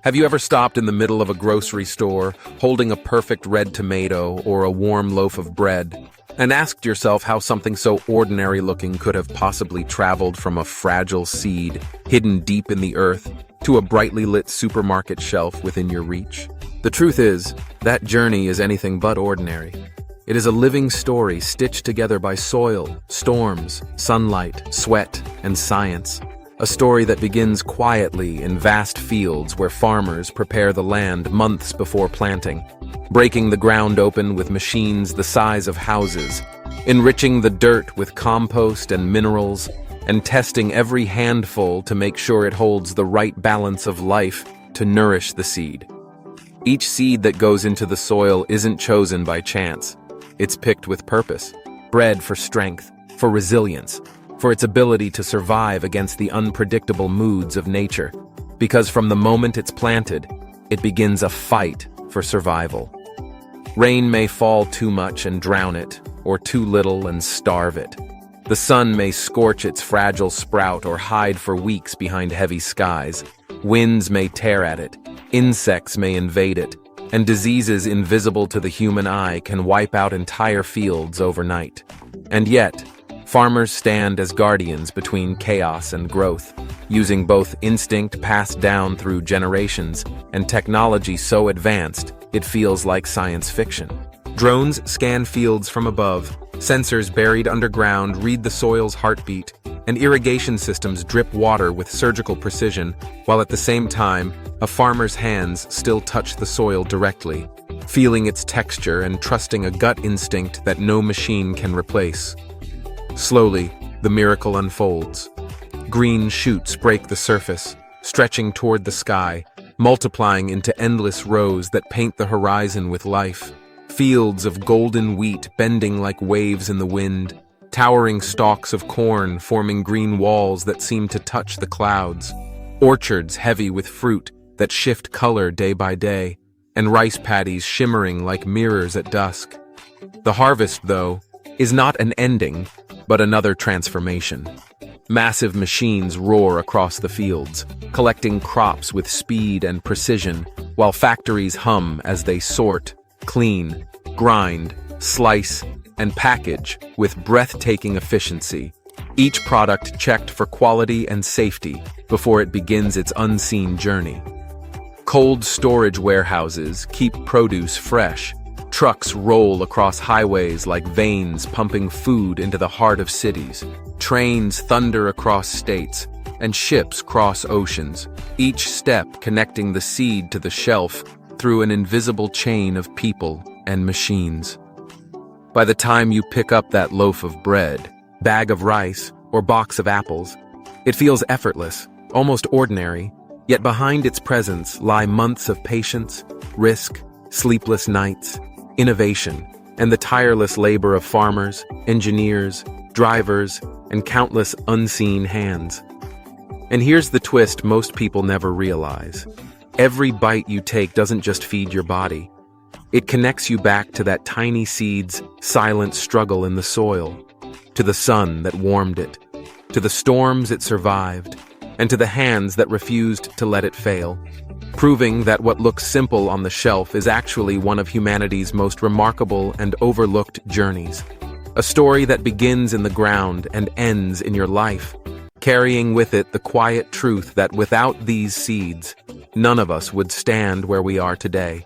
Have you ever stopped in the middle of a grocery store, holding a perfect red tomato or a warm loaf of bread, and asked yourself how something so ordinary-looking could have possibly traveled from a fragile seed hidden deep in the earth to a brightly lit supermarket shelf within your reach? The truth is, that journey is anything but ordinary. It is a living story stitched together by soil, storms, sunlight, sweat, and science. A story that begins quietly in vast fields where farmers prepare the land months before planting, breaking the ground open with machines the size of houses, enriching the dirt with compost and minerals, and testing every handful to make sure it holds the right balance of life to nourish the seed. Each seed that goes into the soil isn't chosen by chance. It's picked with purpose, bred for strength, for resilience, for its ability to survive against the unpredictable moods of nature. Because from the moment it's planted, it begins a fight for survival. Rain may fall too much and drown it, or too little and starve it. The sun may scorch its fragile sprout or hide for weeks behind heavy skies. Winds may tear at it, insects may invade it, and diseases invisible to the human eye can wipe out entire fields overnight. And yet, farmers stand as guardians between chaos and growth, using both instinct passed down through generations and technology so advanced it feels like science fiction. Drones scan fields from above, sensors buried underground read the soil's heartbeat, and irrigation systems drip water with surgical precision, while at the same time, a farmer's hands still touch the soil directly, feeling its texture and trusting a gut instinct that no machine can replace. Slowly, the miracle unfolds. Green shoots break the surface, stretching toward the sky, multiplying into endless rows that paint the horizon with life. Fields of golden wheat bending like waves in the wind, towering stalks of corn forming green walls that seem to touch the clouds, orchards heavy with fruit that shift color day by day, and rice paddies shimmering like mirrors at dusk. The harvest, though, is not an ending, but another transformation. Massive machines roar across the fields, collecting crops with speed and precision, while factories hum as they sort, clean, grind, slice, and package with breathtaking efficiency, each product checked for quality and safety before it begins its unseen journey. Cold storage warehouses keep produce fresh. Trucks roll across highways like veins pumping food into the heart of cities. Trains thunder across states, and ships cross oceans, each step connecting the seed to the shelf through an invisible chain of people and machines. By the time you pick up that loaf of bread, bag of rice, or box of apples, it feels effortless, almost ordinary, yet behind its presence lie months of patience, risk, sleepless nights, innovation, and the tireless labor of farmers, engineers, drivers, and countless unseen hands. And here's the twist most people never realize. Every bite you take doesn't just feed your body. It connects you back to that tiny seed's silent struggle in the soil, to the sun that warmed it, to the storms it survived, and to the hands that refused to let it fail, proving that what looks simple on the shelf is actually one of humanity's most remarkable and overlooked journeys. A story that begins in the ground and ends in your life, carrying with it the quiet truth that without these seeds, none of us would stand where we are today.